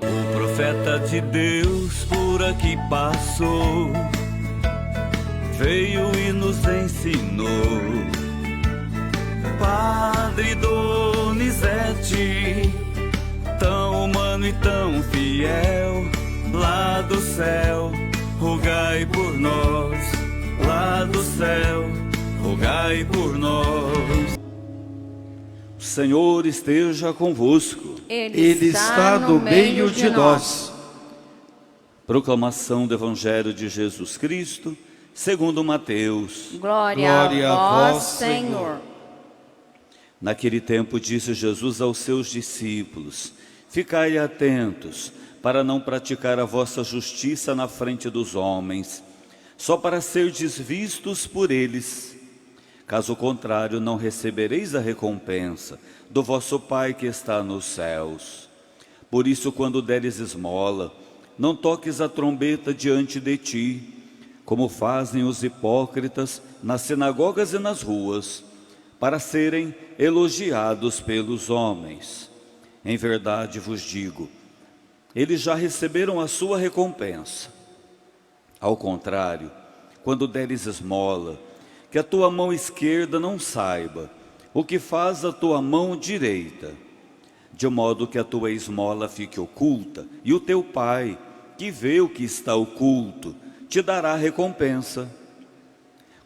O profeta de Deus por aqui passou, veio e nos ensinou. Padre Donizete, tão humano e tão fiel, lá do céu, rogai por nós. Lá do céu, rogai por nós. O Senhor esteja convosco. Ele está no meio de nós. Proclamação do Evangelho de Jesus Cristo, segundo Mateus. Glória a vós, Senhor. Naquele tempo disse Jesus aos seus discípulos: ficai atentos, para não praticar a vossa justiça na frente dos homens, só para serdes vistos por eles. Caso contrário, não recebereis a recompensa do vosso Pai que está nos céus. Por isso, quando deres esmola, não toques a trombeta diante de ti, como fazem os hipócritas nas sinagogas e nas ruas, para serem elogiados pelos homens. Em verdade vos digo, eles já receberam a sua recompensa. Ao contrário, quando deres esmola, que a tua mão esquerda não saiba o que faz a tua mão direita, de modo que a tua esmola fique oculta, e o teu Pai, que vê o que está oculto, te dará recompensa.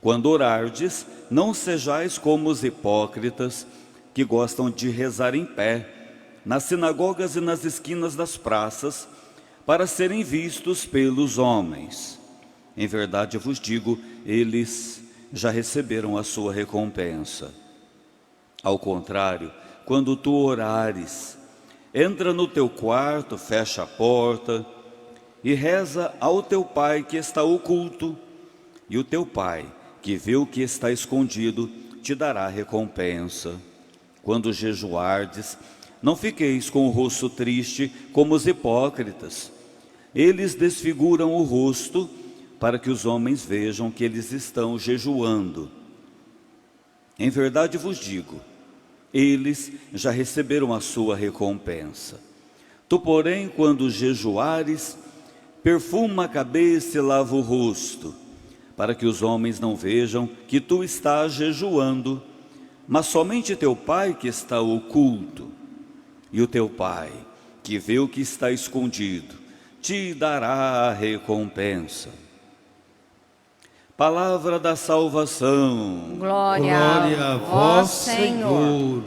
Quando orardes, não sejais como os hipócritas, que gostam de rezar em pé, nas sinagogas e nas esquinas das praças, para serem vistos pelos homens. Em verdade vos digo, eles já receberam a sua recompensa. Ao contrário, quando tu orares, entra no teu quarto, fecha a porta e reza ao teu Pai que está oculto, e o teu Pai, que vê o que está escondido, te dará recompensa. Quando jejuardes, não fiqueis com o rosto triste como os hipócritas. Eles desfiguram o rosto para que os homens vejam que eles estão jejuando. Em verdade vos digo, eles já receberam a sua recompensa. Tu, porém, quando jejuares, perfuma a cabeça e lava o rosto, para que os homens não vejam que tu estás jejuando, mas somente teu Pai que está oculto. E o teu Pai, que vê o que está escondido, te dará a recompensa. Palavra da salvação. Glória a vós, Senhor.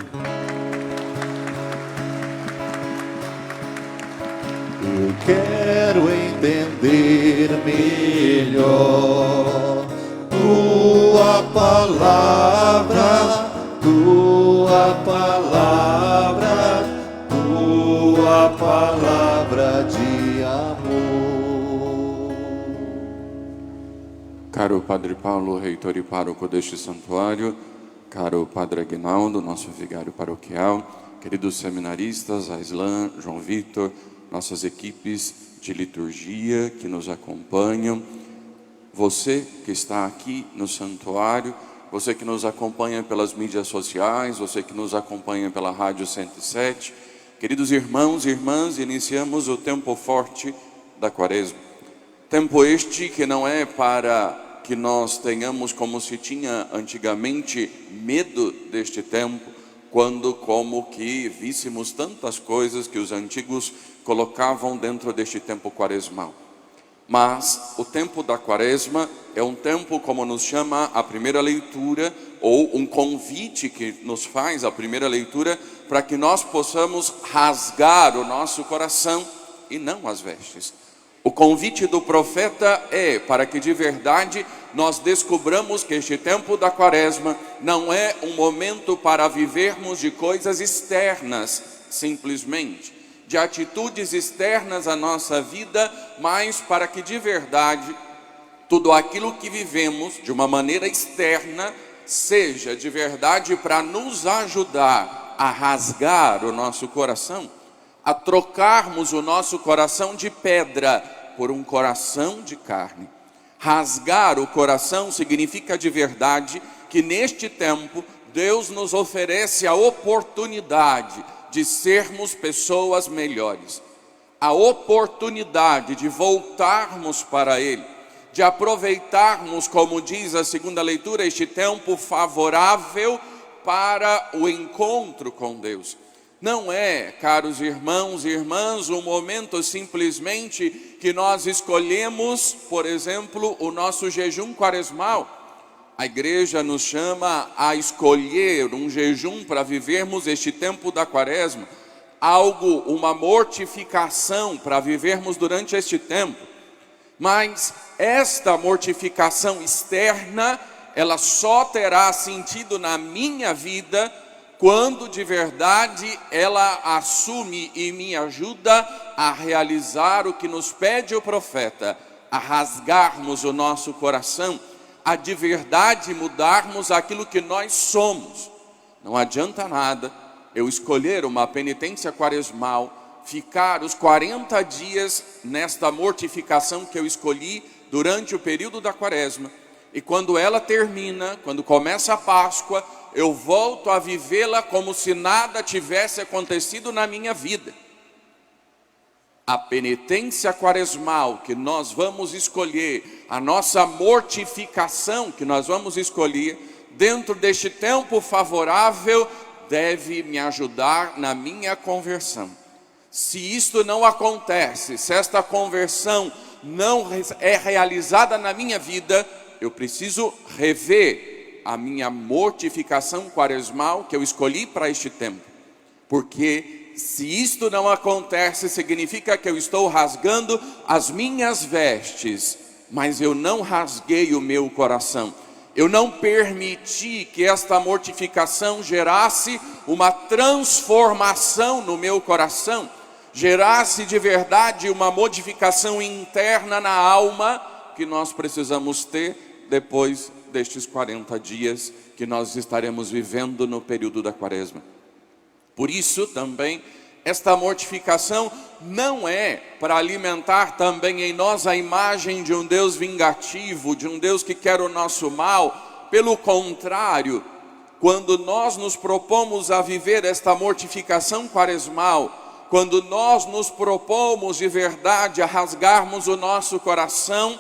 Eu quero entender melhor tua palavra, tua palavra, tua palavra de amor. Caro Padre Paulo, reitor e pároco deste santuário, caro Padre Aguinaldo, nosso vigário paroquial, queridos seminaristas, Aislan, João Vitor, nossas equipes de liturgia que nos acompanham, você que está aqui no santuário, você que nos acompanha pelas mídias sociais, você que nos acompanha pela Rádio 107, queridos irmãos e irmãs, iniciamos o tempo forte da Quaresma. Tempo este que não é para que nós tenhamos, como se tinha antigamente, medo deste tempo, quando como que víssemos tantas coisas que os antigos colocavam dentro deste tempo quaresmal. Mas o tempo da Quaresma é um tempo, como nos chama a primeira leitura, ou um convite que nos faz a primeira leitura, para que nós possamos rasgar o nosso coração e não as vestes. O convite do profeta é para que de verdade nós descobramos que este tempo da Quaresma não é um momento para vivermos de coisas externas, simplesmente, de atitudes externas à nossa vida, mas para que de verdade tudo aquilo que vivemos de uma maneira externa seja de verdade para nos ajudar a rasgar o nosso coração, a trocarmos o nosso coração de pedra por um coração de carne. Rasgar o coração significa de verdade que neste tempo Deus nos oferece a oportunidade de sermos pessoas melhores. a oportunidade de voltarmos para Ele, de aproveitarmos, como diz a segunda leitura, este tempo favorável para o encontro com Deus. Não é, caros irmãos e irmãs, um momento simplesmente que nós escolhemos, por exemplo, o nosso jejum quaresmal. A igreja nos chama a escolher um jejum para vivermos este tempo da quaresma, uma mortificação para vivermos durante este tempo. Mas esta mortificação externa, ela só terá sentido na minha vida quando de verdade ela assume e me ajuda a realizar o que nos pede o profeta, a rasgarmos o nosso coração, a de verdade mudarmos aquilo que nós somos. Não adianta nada eu escolher uma penitência quaresmal, ficar os 40 dias nesta mortificação que eu escolhi durante o período da quaresma, e quando ela termina, quando começa a Páscoa, eu volto a vivê-la como se nada tivesse acontecido na minha vida. A penitência quaresmal que nós vamos escolher, a nossa mortificação que nós vamos escolher, dentro deste tempo favorável, deve me ajudar na minha conversão. Se isto não acontece, se esta conversão não é realizada na minha vida, eu preciso rever a minha mortificação quaresmal que eu escolhi para este tempo. Porque se isto não acontece, significa que eu estou rasgando as minhas vestes, mas eu não rasguei o meu coração. Eu não permiti que esta mortificação gerasse uma transformação no meu coração, gerasse de verdade uma modificação interna na alma que nós precisamos ter depois destes 40 dias que nós estaremos vivendo no período da quaresma. Por isso também, esta mortificação não é para alimentar também em nós a imagem de um Deus vingativo, de um Deus que quer o nosso mal. Pelo contrário, quando nós nos propomos a viver esta mortificação quaresmal, quando nós nos propomos de verdade a rasgarmos o nosso coração,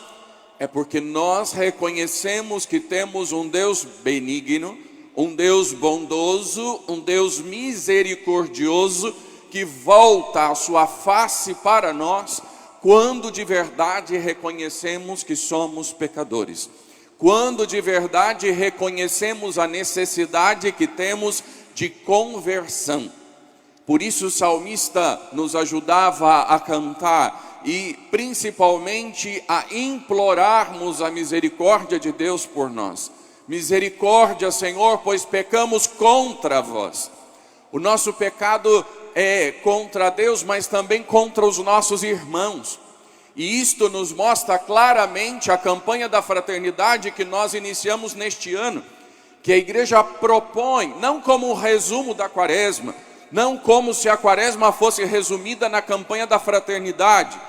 é porque nós reconhecemos que temos um Deus benigno, um Deus bondoso, um Deus misericordioso, que volta a sua face para nós, quando de verdade reconhecemos que somos pecadores, quando de verdade reconhecemos a necessidade que temos de conversão. Por isso o salmista nos ajudava a cantar, e principalmente a implorarmos a misericórdia de Deus por nós. Misericórdia, Senhor, pois pecamos contra vós. O nosso pecado é contra Deus, mas também contra os nossos irmãos. E isto nos mostra claramente a campanha da fraternidade que nós iniciamos neste ano, que a igreja propõe, não como um resumo da quaresma, não como se a quaresma fosse resumida na campanha da fraternidade,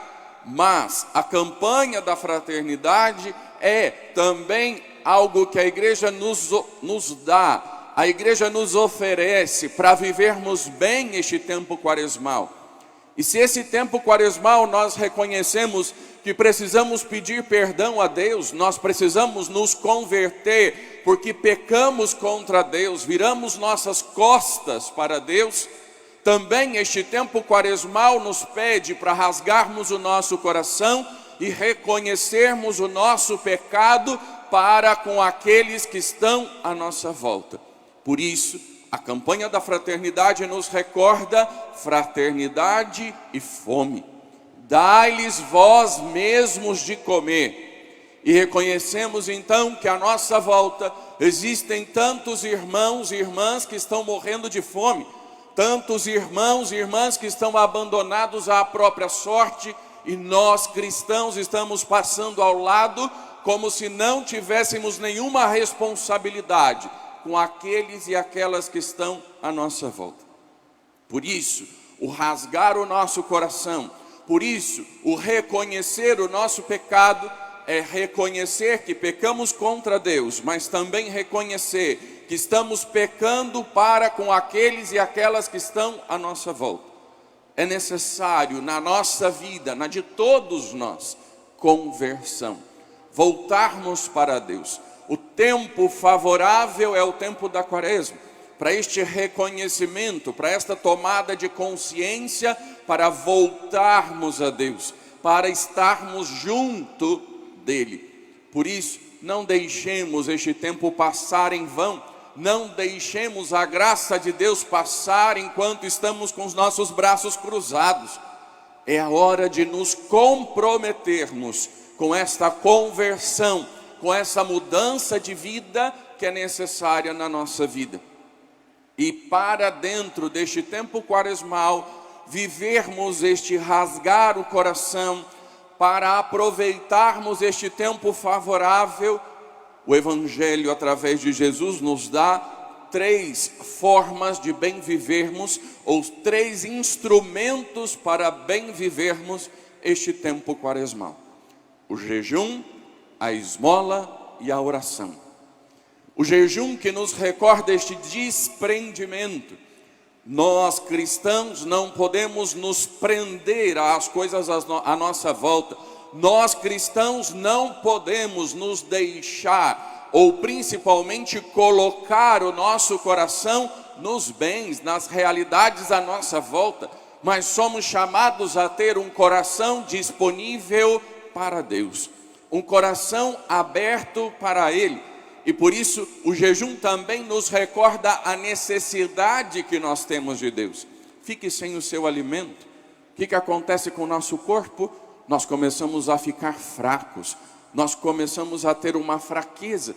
mas a campanha da fraternidade é também algo que a igreja nos dá, a igreja nos oferece para vivermos bem este tempo quaresmal. E se esse tempo quaresmal nós reconhecemos que precisamos pedir perdão a Deus, nós precisamos nos converter, porque pecamos contra Deus, viramos nossas costas para Deus, também este tempo quaresmal nos pede para rasgarmos o nosso coração e reconhecermos o nosso pecado para com aqueles que estão à nossa volta. Por isso, a campanha da fraternidade nos recorda fraternidade e fome. Dai-lhes vós mesmos de comer. E reconhecemos então que à nossa volta existem tantos irmãos e irmãs que estão morrendo de fome, tantos irmãos e irmãs que estão abandonados à própria sorte, e nós cristãos estamos passando ao lado como se não tivéssemos nenhuma responsabilidade com aqueles e aquelas que estão à nossa volta. Por isso, o rasgar o nosso coração, por isso, o reconhecer o nosso pecado, é reconhecer que pecamos contra Deus, mas também reconhecer que estamos pecando para com aqueles e aquelas que estão à nossa volta. É necessário na nossa vida, na de todos nós, conversão. Voltarmos para Deus. O tempo favorável é o tempo da quaresma, para este reconhecimento, para esta tomada de consciência, para voltarmos a Deus, para estarmos junto dEle. Por isso, não deixemos este tempo passar em vão, não deixemos a graça de Deus passar enquanto estamos com os nossos braços cruzados. É a hora de nos comprometermos com esta conversão, com essa mudança de vida que é necessária na nossa vida. E para dentro deste tempo quaresmal, vivermos este rasgar o coração, para aproveitarmos este tempo favorável, o Evangelho através de Jesus nos dá 3 formas de bem vivermos, ou 3 instrumentos para bem vivermos este tempo quaresmal: o jejum, a esmola e a oração. O jejum que nos recorda este desprendimento. Nós cristãos não podemos nos prender às coisas à nossa volta. Nós cristãos não podemos nos deixar, ou principalmente colocar o nosso coração nos bens, nas realidades à nossa volta, mas somos chamados a ter um coração disponível para Deus, um coração aberto para Ele. E por isso o jejum também nos recorda a necessidade que nós temos de Deus. Fique sem o seu alimento, o que acontece com o nosso corpo? Nós começamos a ficar fracos, nós começamos a ter uma fraqueza.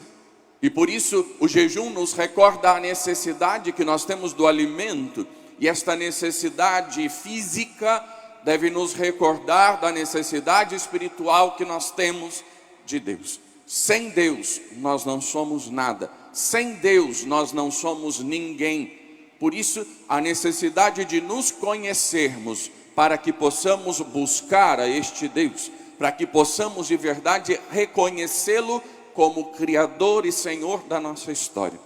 E por isso o jejum nos recorda a necessidade que nós temos do alimento. E esta necessidade física deve nos recordar da necessidade espiritual que nós temos de Deus. Sem Deus nós não somos nada, sem Deus nós não somos ninguém. Por isso a necessidade de nos conhecermos, para que possamos buscar a este Deus, para que possamos de verdade reconhecê-lo como Criador e Senhor da nossa história.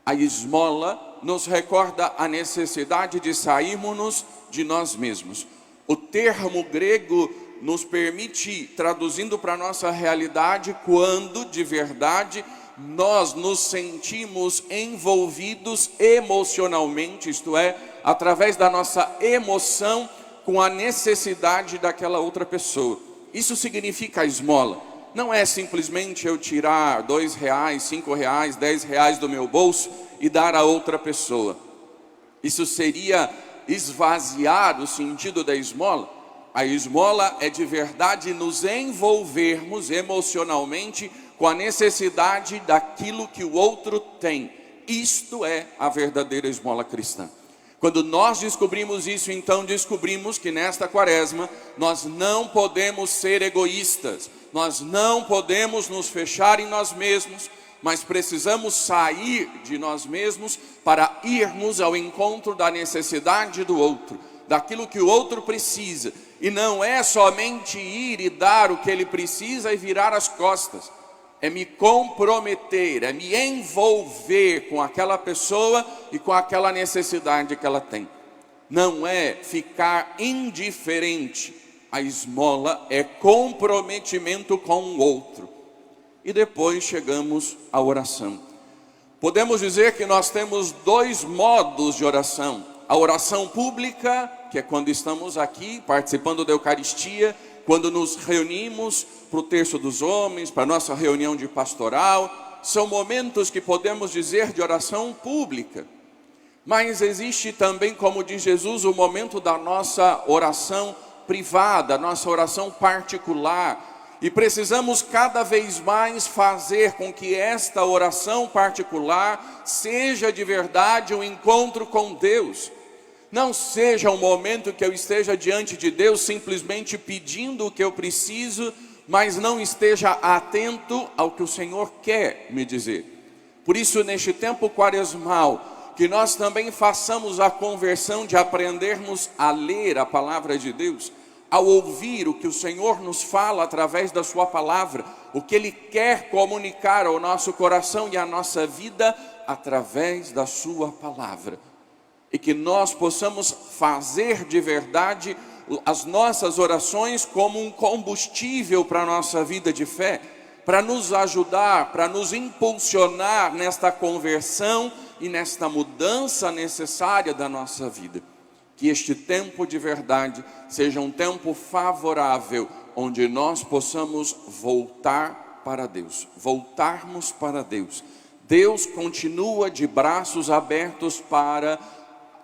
A esmola nos recorda a necessidade de sairmos de nós mesmos. O termo grego nos permite, traduzindo para a nossa realidade, quando de verdade nós nos sentimos envolvidos emocionalmente, isto é, através da nossa emoção, com a necessidade daquela outra pessoa. Isso significa a esmola. Não é simplesmente eu tirar R$2, R$5, R$10 do meu bolso e dar a outra pessoa. Isso seria esvaziar o sentido da esmola. A esmola é de verdade nos envolvermos emocionalmente com a necessidade daquilo que o outro tem. Isto é a verdadeira esmola cristã. Quando nós descobrimos isso, então descobrimos que nesta quaresma nós não podemos ser egoístas, nós não podemos nos fechar em nós mesmos, mas precisamos sair de nós mesmos para irmos ao encontro da necessidade do outro, daquilo que o outro precisa. E não é somente ir e dar o que ele precisa e virar as costas. É me comprometer, é me envolver com aquela pessoa e com aquela necessidade que ela tem. Não é ficar indiferente. A esmola é comprometimento com o outro. E depois chegamos à oração. Podemos dizer que nós temos 2 modos de oração. A oração pública, que é quando estamos aqui participando da Eucaristia, quando nos reunimos para o terço dos homens, para a nossa reunião de pastoral. São momentos que podemos dizer de oração pública. Mas existe também, como diz Jesus, o momento da nossa oração privada, nossa oração particular. E precisamos cada vez mais fazer com que esta oração particular seja de verdade um encontro com Deus. Não seja um momento que eu esteja diante de Deus simplesmente pedindo o que eu preciso, mas não esteja atento ao que o Senhor quer me dizer. Por isso, neste tempo quaresmal, que nós também façamos a conversão de aprendermos a ler a palavra de Deus, ao ouvir o que o Senhor nos fala através da sua palavra, o que Ele quer comunicar ao nosso coração e à nossa vida através da sua palavra. e que nós possamos fazer de verdade as nossas orações como um combustível para a nossa vida de fé, para nos ajudar, para nos impulsionar nesta conversão e nesta mudança necessária da nossa vida. Que este tempo de verdade seja um tempo favorável, onde nós possamos voltar para Deus, voltarmos para Deus. Deus continua de braços abertos para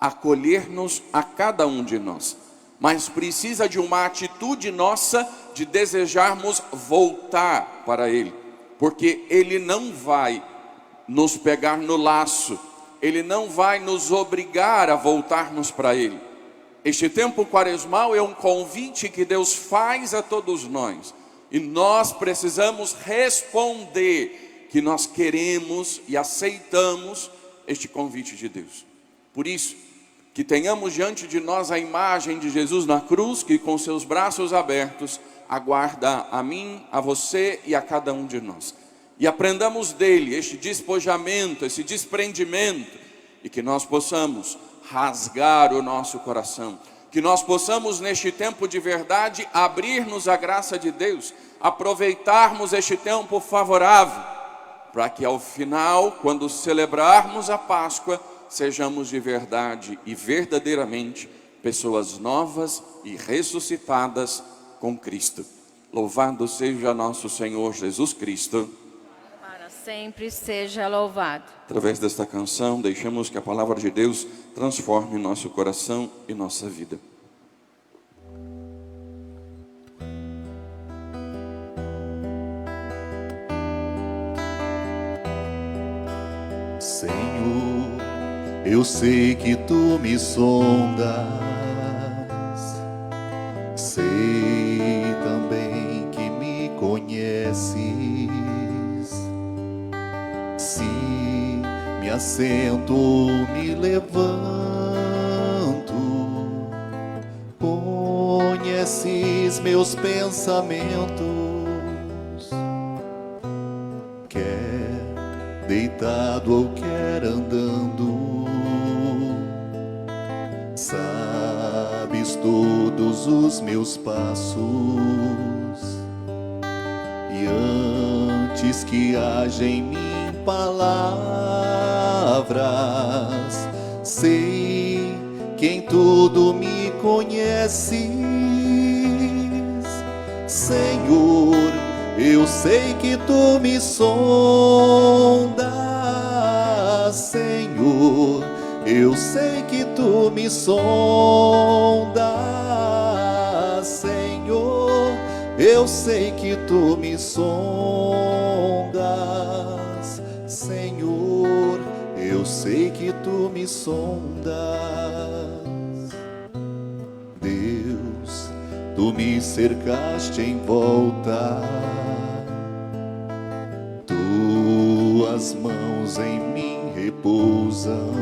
acolher-nos a cada um de nós, mas precisa de uma atitude nossa de desejarmos voltar para Ele, porque Ele não vai nos pegar no laço, Ele não vai nos obrigar a voltarmos para Ele. Este tempo quaresmal é um convite que Deus faz a todos nós, e nós precisamos responder que nós queremos e aceitamos este convite de Deus. Por isso, que tenhamos diante de nós a imagem de Jesus na cruz, que com seus braços abertos aguarda a mim, a você e a cada um de nós. E aprendamos dele este despojamento, esse desprendimento, e que nós possamos rasgar o nosso coração, que nós possamos neste tempo de verdade abrir-nos à graça de Deus, aproveitarmos este tempo favorável, para que ao final, quando celebrarmos a Páscoa, sejamos de verdade e verdadeiramente pessoas novas e ressuscitadas com Cristo. Louvado seja nosso Senhor Jesus Cristo. Para sempre seja louvado. Através desta canção, deixamos que a palavra de Deus transforme nosso coração e nossa vida. Senhor, eu sei que tu me sondas, sei também que me conheces. Se me assento, me levanto, conheces meus pensamentos. Quer deitado ou quer andando, sabes todos os meus passos, e antes que haja em mim palavras, sei que em tudo me conheces. Senhor, eu sei que tu me sondas. Senhor, eu sei que tu me sondas. Senhor, eu sei que tu me sondas. Senhor, eu sei que tu me sondas. Deus, tu me cercaste em volta, tuas mãos em mim repousam.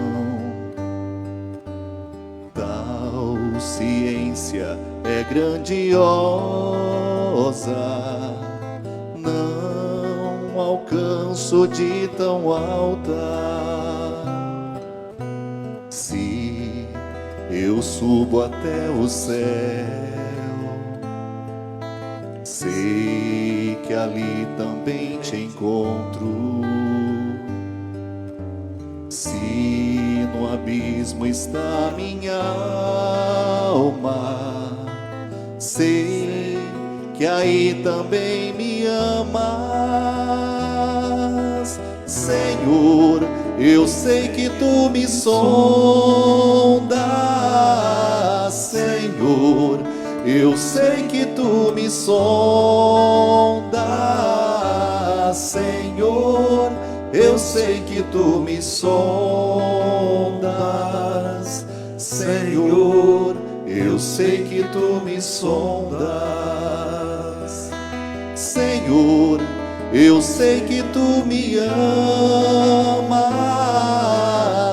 Tal ciência é grandiosa, não alcanço de tão alta. Se eu subo até o céu, sei que ali também te encontro. Se no abismo está minha alma, sei que aí também me amas. Senhor, eu sei que tu me sondas. Senhor, eu sei que tu me sondas. Senhor, eu sei que tu me sondas. Senhor, eu sei que tu me sondas. Senhor, eu sei que tu me amas.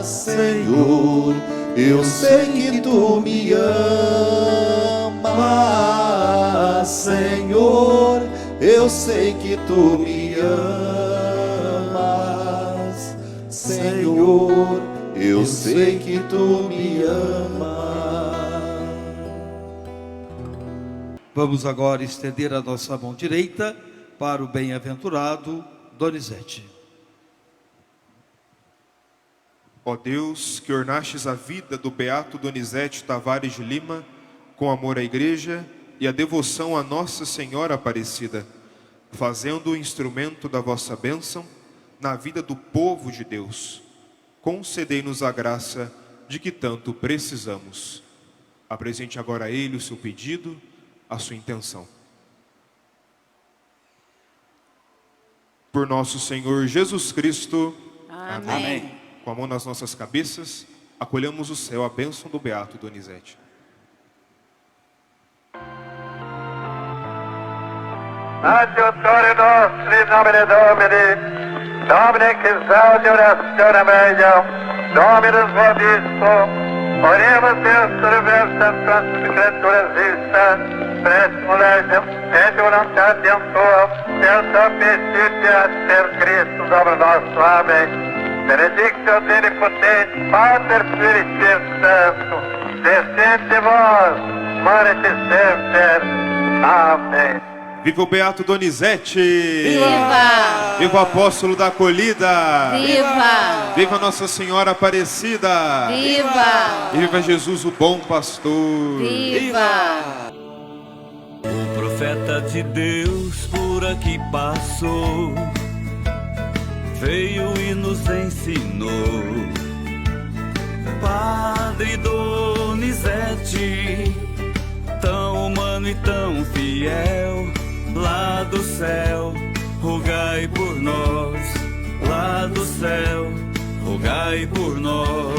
Senhor, eu sei que tu me amas. Senhor, eu sei que tu me amas. Senhor, eu sei que tu me te ama. Vamos agora estender a nossa mão direita para o bem-aventurado Donizete. Ó Deus, que ornastes a vida do beato Donizete Tavares de Lima, com amor à Igreja e a devoção a Nossa Senhora Aparecida, fazendo-o instrumento da vossa bênção na vida do povo de Deus, concedei-nos a graça de que tanto precisamos. Apresente agora a Ele o seu pedido, a sua intenção. Por nosso Senhor Jesus Cristo. Amém. Com a mão nas nossas cabeças, acolhamos o céu, a bênção do beato Donizete. Adiutori nostri nomine Domini, Domine che saudi orazione meglio, Dominus vobisco, oremus Deus versa tantas criaturas vista, prestimo legem, et voluntatem tuam, Deus petitia per Cristo sobre nosso. Amém. Benedictio Omnipotens, Pater Spiritus Sancto, descende vos, morete semper. Amém. Viva o beato Donizete! Viva! Viva o apóstolo da acolhida! Viva! Viva Nossa Senhora Aparecida! Viva! E viva Jesus, o bom pastor! Viva! O profeta de Deus por aqui passou, veio e nos ensinou. Padre Donizete, tão humano e tão fiel, lá do céu, rogai por nós. Lá do céu, rogai por nós.